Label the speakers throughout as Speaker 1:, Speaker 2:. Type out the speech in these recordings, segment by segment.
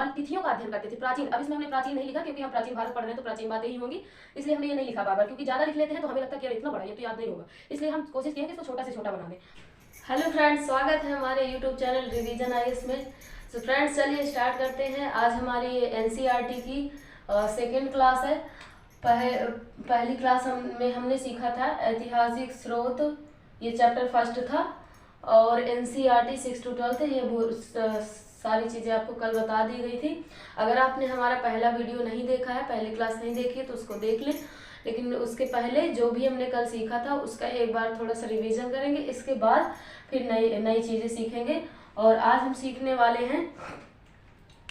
Speaker 1: और तिथियों का अध्ययन करते थे प्राचीन। अब इसमें हमने प्राचीन नहीं लिखा क्योंकि हम प्राचीन भारत पढ़ रहे हैं तो प्राचीन बातें ही होंगी, इसलिए हमने ये नहीं लिखा बार बार, क्योंकि ज़्यादा लिख लेते हैं तो हमें लगता है कि यार इतना बड़ा ये तो याद नहीं होगा, इसलिए हम कोशिश किए कि इसको छोटा से छोटा बना दें। हेलो फ्रेंड्स, स्वागत है हमारे यूट्यूब चैनल रिवीजन आईएएस में। सो फ्रेंड्स चलिए स्टार्ट करते हैं। आज हमारी एनसीईआरटी की सेकेंड क्लास है। पहली क्लास में हमने सीखा था ऐतिहासिक स्रोत, ये चैप्टर फर्स्ट था, और एनसीईआरटी 6 to 12 ये सारी चीज़ें आपको कल बता दी गई थी। अगर आपने हमारा पहला वीडियो नहीं देखा है, पहली क्लास नहीं देखी है तो उसको देख लें, लेकिन उसके पहले जो भी हमने कल सीखा था उसका एक बार थोड़ा सा रिवीजन करेंगे, इसके बाद फिर नई चीज़ें सीखेंगे। और आज हम सीखने वाले हैं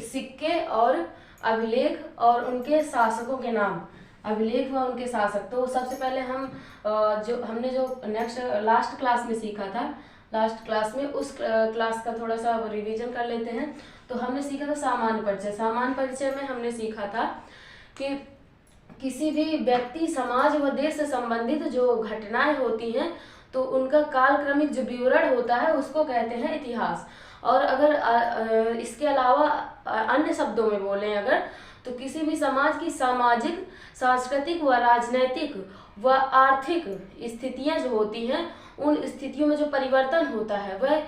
Speaker 1: सिक्के और अभिलेख और उनके शासकों के नाम, अभिलेख व उनके शासक। तो सबसे पहले हम हमने जो लास्ट क्लास में सीखा था, लास्ट क्लास में उस क्लास का थोड़ा सा रिवीजन कर लेते हैं। तो हमने सीखा था सामान्य परिचय। सामान्य परिचय में हमने सीखा था कि किसी भी व्यक्ति, समाज व देश से संबंधित जो घटनाएं होती हैं तो उनका कालक्रमिक जो विवरण होता है उसको कहते हैं इतिहास। और अगर इसके अलावा अन्य शब्दों में बोलें अगर, तो किसी भी समाज की सामाजिक, सांस्कृतिक व राजनैतिक व आर्थिक स्थितियां जो होती हैं, उन स्थितियों में जो परिवर्तन होता है वह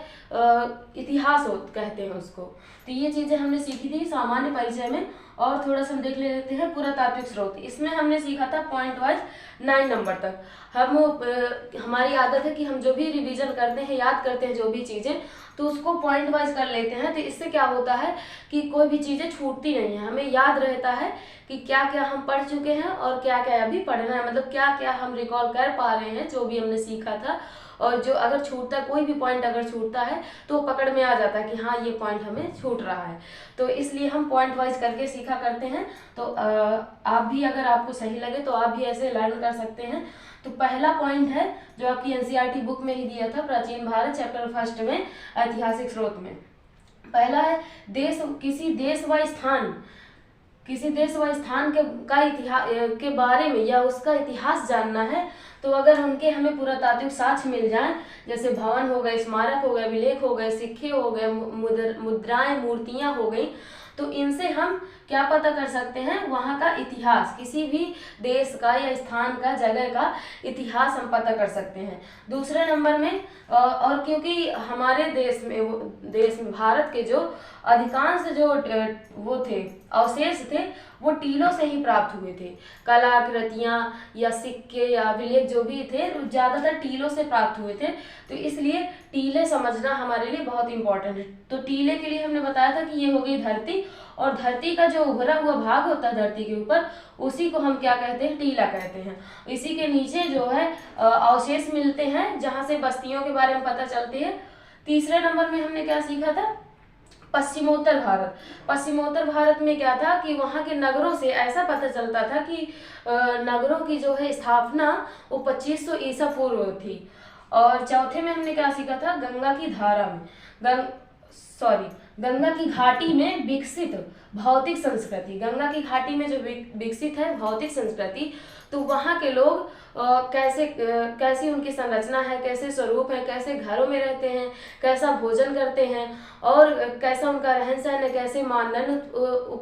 Speaker 1: इतिहास कहते हैं उसको। तो ये चीज़ें हमने सीखी थी सामान्य परिचय में। और थोड़ा सा हम देख लेते हैं पुरातात्विक स्रोत। इसमें हमने सीखा था पॉइंट वाइज 9 नंबर तक। हमारी आदत है कि हम जो भी रिवीजन करते हैं, याद करते हैं जो भी चीज़ें, तो उसको पॉइंट वाइज कर लेते हैं। तो इससे क्या होता है कि कोई भी चीज़ें छूटती नहीं है, हमें याद रहता है कि क्या क्या हम पढ़ चुके हैं और क्या क्या अभी पढ़ना है, मतलब क्या क्या हम रिकॉल कर पा रहे हैं जो भी हमने सीखा था। और जो अगर छूटता, कोई भी पॉइंट अगर छूटता है तो पकड़ में आ जाता है कि हाँ ये पॉइंट हमें छूट रहा है। तो इसलिए हम पॉइंट वाइज करके सीखा करते हैं। तो आप भी, अगर आपको सही लगे तो आप भी ऐसे लर्न कर सकते हैं। तो पहला पॉइंट है जो आपकी एनसीईआरटी बुक में ही दिया था, प्राचीन भारत चैप्टर फर्स्ट में ऐतिहासिक स्रोत में। पहला है किसी देश व स्थान का इतिहास के बारे में या उसका इतिहास जानना है, तो अगर उनके हमें पुरातात्विक साक्ष्य मिल जाएं, जैसे भवन हो गए, स्मारक हो गए, अभिलेख हो गए, सिक्के हो गए, मुद्राएं, मूर्तियां हो गई, तो इनसे हम क्या पता कर सकते हैं, वहाँ का इतिहास, किसी भी देश का या स्थान का, जगह का इतिहास हम पता कर सकते हैं। दूसरे नंबर में और क्योंकि हमारे देश में भारत के जो अधिकांश जो वो थे, अवशेष थे, वो टीलों से ही प्राप्त हुए थे। कलाकृतियाँ या सिक्के या अभिलेख जो भी थे वो ज़्यादातर टीलों से प्राप्त हुए थे। तो इसलिए टीले समझना हमारे लिए बहुत इंपॉर्टेंट है। तो टीले के लिए हमने बताया था कि ये हो गई धरती, और धरती का जो उभरा हुआ भाग होता है धरती के ऊपर, उसी को हम क्या कहते हैं, टीला कहते हैं। इसी के नीचे जो है अवशेष मिलते हैं जहाँ से बस्तियों के बारे में पता चलती है। तीसरे नंबर में हमने क्या सीखा था, पश्चिमोत्तर भारत। पश्चिमोत्तर भारत में क्या था कि वहाँ के नगरों से ऐसा पता चलता था कि नगरों की जो है स्थापना वो 2500 ईसा पूर्व थी। और चौथे में हमने क्या सीखा था, गंगा की घाटी में विकसित भौतिक संस्कृति। गंगा की घाटी में जो विकसित है भौतिक संस्कृति, तो वहाँ के लोग कैसी उनकी संरचना है, कैसे स्वरूप है, कैसे घरों में रहते हैं, कैसा भोजन करते हैं, और कैसा उनका रहन सहन है, कैसे मानदंड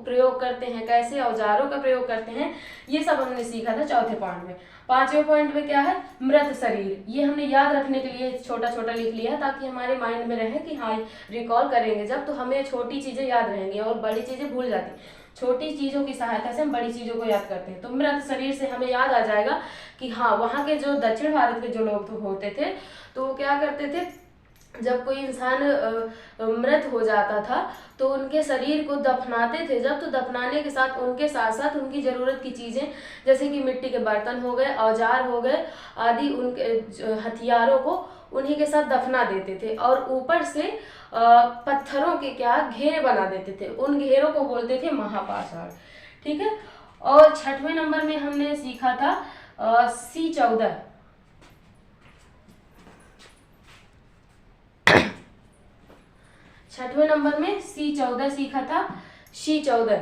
Speaker 1: प्रयोग करते हैं, कैसे औजारों का प्रयोग करते हैं, ये सब हमने सीखा था चौथे पॉइंट में। पांचवें पॉइंट में क्या है, मृत शरीर। ये हमने याद रखने के लिए छोटा छोटा लिख लिया है ताकि हमारे माइंड में रहे कि हाँ रिकॉल करेंगे जब, तो हमें छोटी चीज़ें याद रहेंगी और बड़ी चीज़ें भूल जाती। छोटी चीज़ों की सहायता से हम बड़ी चीज़ों को याद करते हैं। तो मृत शरीर से हमें याद आ जाएगा कि हाँ वहाँ के जो दक्षिण भारत के जो लोग होते थे तो वो क्या करते थे, जब कोई इंसान मृत हो जाता था तो उनके शरीर को दफनाते थे जब, तो दफनाने के साथ उनके साथ साथ उनकी ज़रूरत की चीज़ें जैसे कि मिट्टी के बर्तन हो गए, औजार हो गए आदि, उनके हथियारों को उन्हीं के साथ दफना देते थे। और ऊपर से पत्थरों के घेरे बना देते थे, उन घेरों को बोलते थे महापाषाण। ठीक है। और छठवें नंबर में हमने सीखा था C14। छठवें नंबर में C14 सीखा था। C14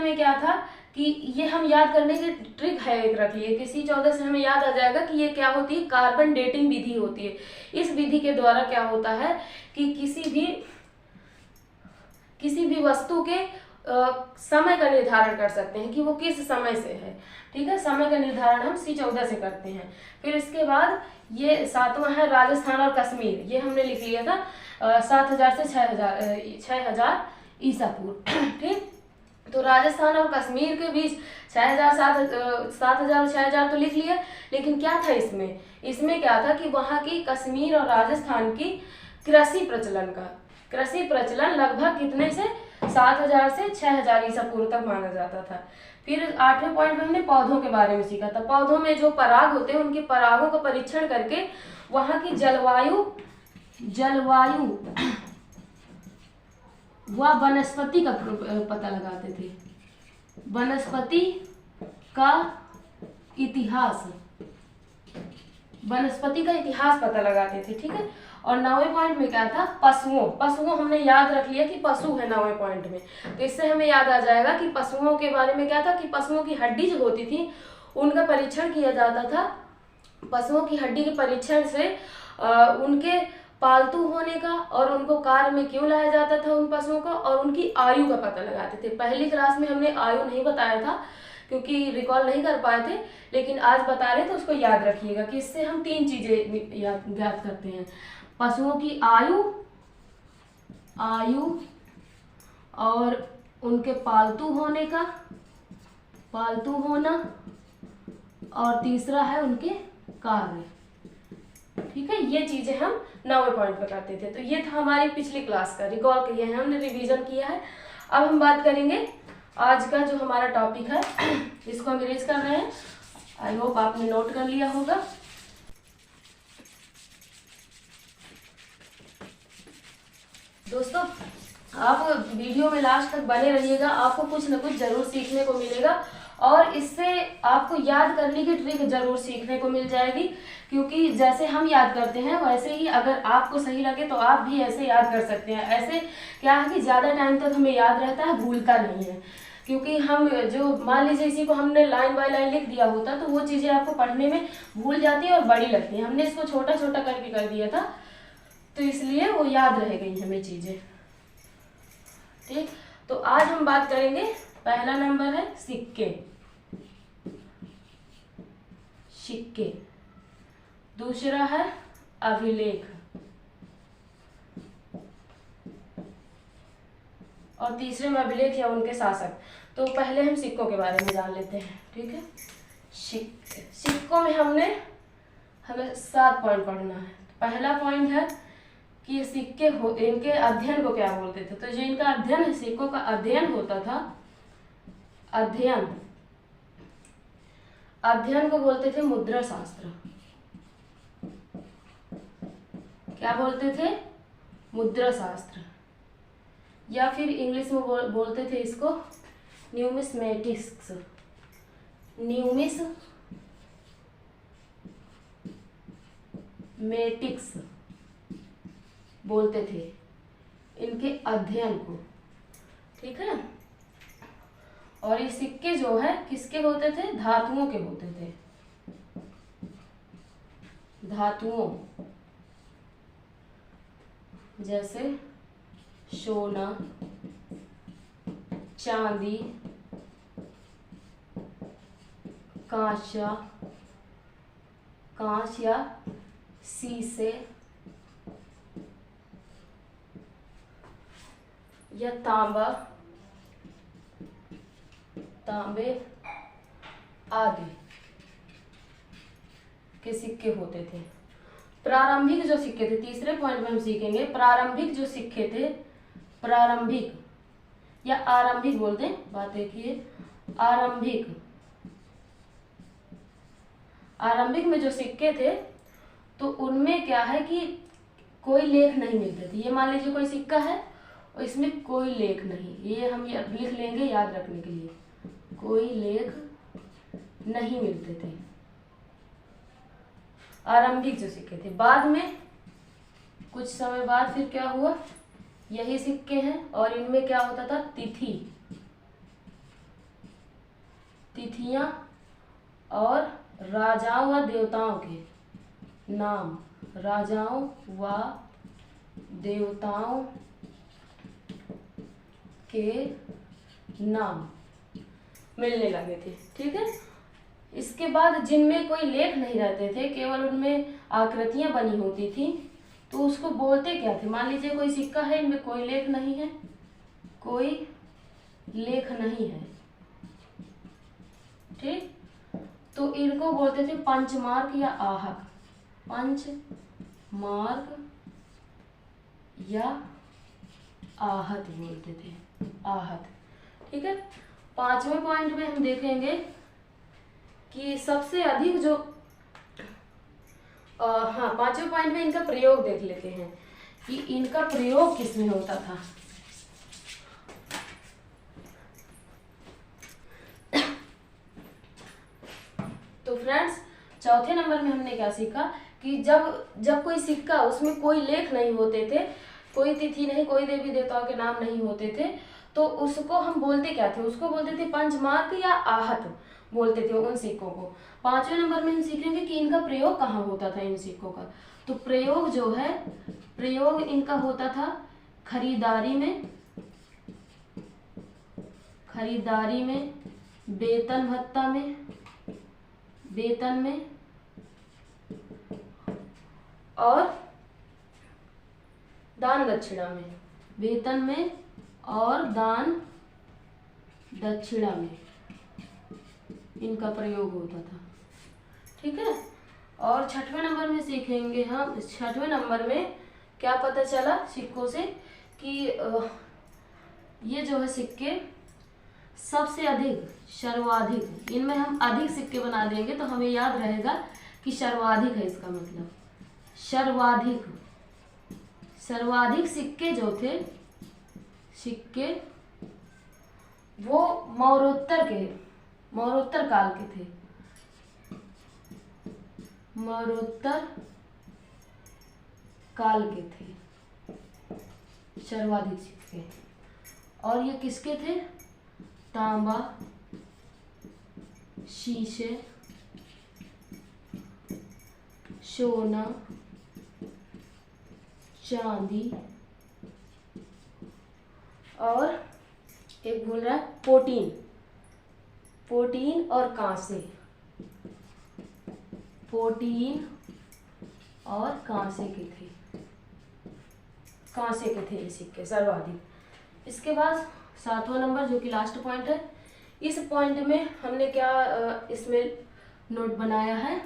Speaker 1: में क्या था कि ये हम याद करने की ट्रिक है, एक रख लिए कि C14 से हमें याद आ जाएगा कि ये क्या होती है, कार्बन डेटिंग विधि होती है। इस विधि के द्वारा क्या होता है कि किसी भी वस्तु के समय का निर्धारण कर सकते हैं कि वो किस समय से है। ठीक है, समय का निर्धारण हम C14 से करते हैं। फिर इसके बाद ये 7वां है राजस्थान और कश्मीर, ये हमने लिख लिया था 7000 से 6000 ईसा पूर्व। ठीक, तो राजस्थान और कश्मीर के बीच 6000 7000 और 6000 तो लिख लिया, लेकिन क्या था इसमें, इसमें क्या था कि वहाँ की कश्मीर और राजस्थान की कृषि प्रचलन लगभग कितने से 7000 से 6000 ईसा पूर्व तक माना जाता था। फिर 8वें पॉइंट में हमने पौधों के बारे में सीखा था। पौधों में जो पराग होते हैं उनके परागों का परीक्षण करके वहाँ की जलवायु वह वनस्पति का पता लगाते थे, वनस्पति का इतिहास पता लगाते थे। ठीक है, और 9वें पॉइंट में क्या था, पशुओं हमने याद रख लिया कि पशु है 9वें पॉइंट में, तो इससे हमें याद आ जाएगा कि पशुओं के बारे में क्या था कि पशुओं की हड्डी जो होती थी उनका परीक्षण किया जाता था। पशुओं की हड्डी के परीक्षण से उनके पालतू होने का और उनको कार्य में क्यों लाया जाता था उन पशुओं को, और उनकी आयु का पता लगाते थे। पहली क्लास में हमने आयु नहीं बताया था क्योंकि रिकॉल नहीं कर पाए थे, लेकिन आज बता रहे तो उसको याद रखिएगा कि इससे हम 3 चीजें याद करते हैं, पशुओं की आयु और उनके पालतू होना और तीसरा है उनके कार्य। ठीक है, ये चीजें हम 9वें पॉइंट पे करते थे। तो ये था हमारी पिछली क्लास का, रिकॉल किया है हमने, रिवीजन किया है। अब हम बात करेंगे आज का जो हमारा टॉपिक है, इसको हम इरेज कर रहे हैं। आई होप आपने नोट कर लिया होगा। दोस्तों, आप वीडियो में लास्ट तक बने रहिएगा, आपको कुछ न कुछ जरूर सीखने को मिलेगा और इससे आपको याद करने की ट्रिक जरूर सीखने को मिल जाएगी, क्योंकि जैसे हम याद करते हैं वैसे ही अगर आपको सही लगे तो आप भी ऐसे याद कर सकते हैं। ऐसे क्या है कि ज़्यादा टाइम तक हमें याद रहता है, भूलता नहीं है, क्योंकि हम जो मान लीजिए इसी को हमने लाइन बाय लाइन लिख दिया होता तो वो चीज़ें आपको पढ़ने में भूल जाती है और बड़ी लगती है। हमने इसको छोटा छोटा करके कर दिया था तो इसलिए वो याद रह गई हमें चीज़ें। ठीक, तो आज हम बात करेंगे, पहला नंबर है सिक्के। दूसरा है अभिलेख और तीसरे में अभिलेख या उनके शासक। तो पहले हम सिक्कों के बारे में जान लेते हैं। ठीक है, सिक्कों में हमें 7 पॉइंट पढ़ना है। पहला पॉइंट है कि सिक्के इनके अध्ययन को क्या बोलते थे। तो जो इनका अध्ययन है, सिक्कों का अध्ययन होता था, अध्ययन को बोलते थे मुद्रा शास्त्र। क्या बोलते थे, मुद्रा शास्त्र, या फिर इंग्लिश में बोलते थे इसको न्यूमिस्मेटिक्स बोलते थे इनके अध्ययन को। ठीक है, और ये सिक्के जो है किसके होते थे, धातुओं के होते थे, धातुओं, जैसे सोना, चांदी, कांच या शीशे या तांबे आदि के सिक्के होते थे। प्रारंभिक जो सिक्के थे, तीसरे पॉइंट में हम सीखेंगे प्रारंभिक जो सिक्के थे, प्रारंभिक या आरंभिक बोलते हैं, बात देखिए, आरंभिक में जो सिक्के थे तो उनमें क्या है कि कोई लेख नहीं मिलते थे। ये मान लीजिए कोई सिक्का है और इसमें कोई लेख नहीं, ये हम लिख लेंगे याद रखने के लिए, कोई लेख नहीं मिलते थे, आरंभिक जो सिक्के थे। बाद में कुछ समय बाद फिर क्या हुआ, यही सिक्के हैं और इनमें क्या होता था, तिथियां और राजाओं व देवताओं के नाम, राजाओं व देवताओं के नाम मिलने लगे थे। ठीक है, इसके बाद जिनमें कोई लेख नहीं रहते थे, केवल उनमें आकृतियां बनी होती थी, तो उसको बोलते क्या थे। मान लीजिए कोई सिक्का है, इनमें कोई लेख नहीं है, कोई लेख नहीं है, ठीक, तो इनको बोलते थे पंचमार्क या आहक। पंचमार्क या आहत बोलते थे, आहत। ठीक है, 5वें पॉइंट में हम देखेंगे कि सबसे अधिक जो 5वें पॉइंट में इनका प्रयोग देख लेते हैं कि इनका प्रयोग किसमें होता था। तो फ्रेंड्स, चौथे नंबर में हमने क्या सीखा कि जब कोई सिक्का, उसमें कोई लेख नहीं होते थे, कोई तिथि नहीं, कोई देवी देवताओं के नाम नहीं होते थे, तो उसको हम बोलते क्या थे, उसको बोलते थे पंचमार्क या आहत बोलते थे उन सिक्कों को। 5वें नंबर में हम सीखेंगे कि इनका प्रयोग कहाँ होता था इन सिक्कों का। तो प्रयोग जो है, प्रयोग इनका होता था खरीदारी में, खरीदारी में, वेतन भत्ता में, वेतन में, और दान दक्षिणा में, वेतन में और दान दक्षिणा में इनका प्रयोग होता था। ठीक है, और 6वें नंबर में सीखेंगे हम, 6वें नंबर में क्या पता चला सिक्कों से कि ये जो है सिक्के सबसे अधिक, सर्वाधिक, इनमें हम अधिक सिक्के बना देंगे तो हमें याद रहेगा कि सर्वाधिक है, इसका मतलब सर्वाधिक, सर्वाधिक सिक्के जो थे, सिक्के वो मौर्योत्तर काल के थे, मौर्योत्तर काल के थे सर्वाधिक सिक्के। और ये किसके थे, तांबा, शीशे, सोना, चांदी, और एक भूल रहा है, पोटीन, पोटीन और कांसे, पोटीन और कांसे के थे, कांसे के थे ये सिक्के सर्वाधिक। इसके बाद 7वां नंबर जो कि लास्ट पॉइंट है, इस पॉइंट में हमने क्या इसमें नोट बनाया है,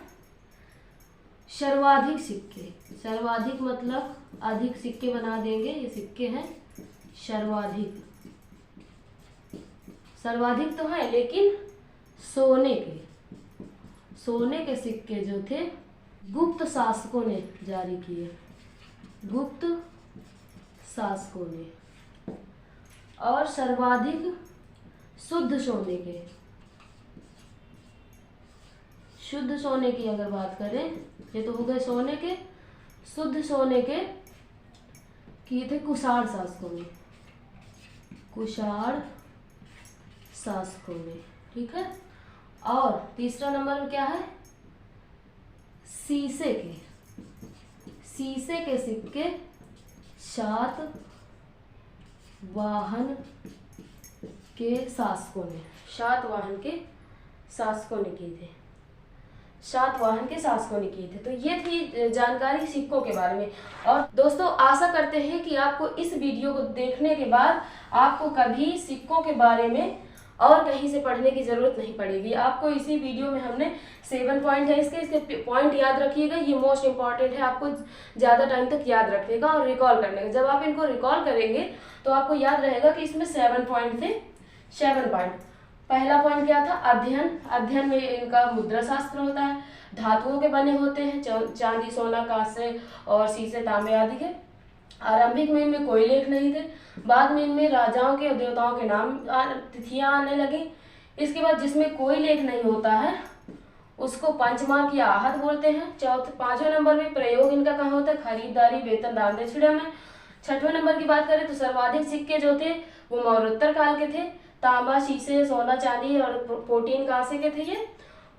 Speaker 1: सर्वाधिक सिक्के, सर्वाधिक मतलब अधिक सिक्के बना देंगे, ये सिक्के हैं सर्वाधिक, सर्वाधिक तो है लेकिन सोने के, सोने के सिक्के जो थे गुप्त शासकों ने जारी किए, गुप्त शासकों ने। और सर्वाधिक शुद्ध सोने के, शुद्ध सोने की अगर बात करें, ये तो हो गए सोने के, शुद्ध सोने के किए थे कुषाण शासकों ने, कुषाण शासकों ने। ठीक है, और तीसरा नंबर में क्या है, शीशे के, शीशे के सिक्के सातवाहन के शासकों ने, सातवाहन के शासकों ने किए थे, सातवाहन के शासकों ने किए थे। तो ये थी जानकारी सिक्कों के बारे में। और दोस्तों, आशा करते हैं कि आपको इस वीडियो को देखने के बाद आपको कभी सिक्कों के बारे में और कहीं से पढ़ने की जरूरत नहीं पड़ेगी। आपको इसी वीडियो में हमने 7 पॉइंट है इसके पॉइंट याद रखिएगा, ये मोस्ट इंपॉर्टेंट है, आपको ज़्यादा टाइम तक याद रखिएगा और रिकॉल करने का। जब आप इनको रिकॉल करेंगे तो आपको याद रहेगा कि इसमें 7 पॉइंट थे। 7 पॉइंट, पहला पॉइंट क्या था, अध्ययन, अध्ययन में इनका मुद्रा शास्त्र होता है, धातुओं के बने होते हैं, चांदी, सोना, कांसे और शीशे, तांबे आदि के। आरंभिक में इनमें कोई लेख नहीं थे, बाद में इनमें राजाओं के और देवताओं के नाम, तिथियां आने लगी। इसके बाद जिसमें कोई लेख नहीं होता है उसको पंचमार्क या आहत बोलते हैं। 5वें नंबर में प्रयोग इनका कहाँ होता है, खरीदारी, वेतन, दान दक्षिणा में। 6वें नंबर की बात करें तो सर्वाधिक सिक्के जो थे वो मौर्योत्तर काल के थे, तांबा, शीशे, सोना, चांदी और प्रोटीन कांसे के थे ये।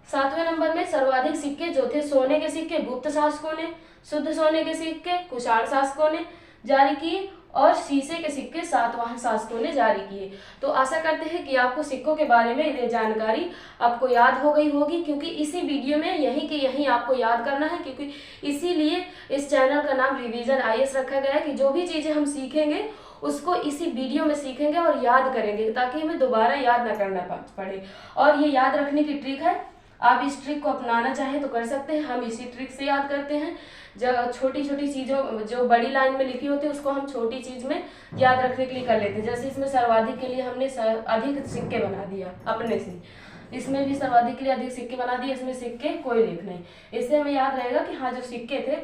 Speaker 1: 7वें नंबर में सर्वाधिक सिक्के जो थे सोने के सिक्के गुप्त शासकों ने, शुद्ध सोने के सिक्के कुषाण शासकों ने जारी किए। और शीशे के सिक्के सातवाहन शासकों ने जारी किए। तो आशा करते हैं कि आपको सिक्कों के बारे में ये जानकारी आपको याद हो गई होगी, क्योंकि इसी वीडियो में यहीं के यहीं आपको याद करना है, क्योंकि इसीलिए इस चैनल का नाम रिवीजन IAS रखा गया है कि जो भी चीज़ें हम सीखेंगे उसको इसी वीडियो में सीखेंगे और याद करेंगे, ताकि हमें दोबारा याद ना करना पड़े। और ये याद रखने की ट्रिक है, आप इस ट्रिक को अपनाना चाहें तो कर सकते हैं। हम इसी ट्रिक से याद करते हैं। जब छोटी छोटी चीज़ों जो बड़ी लाइन में लिखी होती है उसको हम छोटी चीज़ में याद रखने के लिए कर लेते हैं। जैसे इसमें सर्वाधिक के लिए हमने अधिक सिक्के बना दिया अपने से, इसमें भी सर्वाधिक के लिए अधिक सिक्के बना दिए, इसमें सिक्के कोई लेख नहीं। इससे हमें याद रहेगा कि हाँ, जो सिक्के थे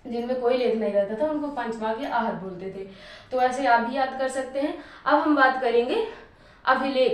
Speaker 1: जिनमें कोई लेख नहीं रहता था उनको पंचमाग या आहत बोलते थे। तो ऐसे आप भी याद कर सकते हैं। अब हम बात करेंगे अभिलेख।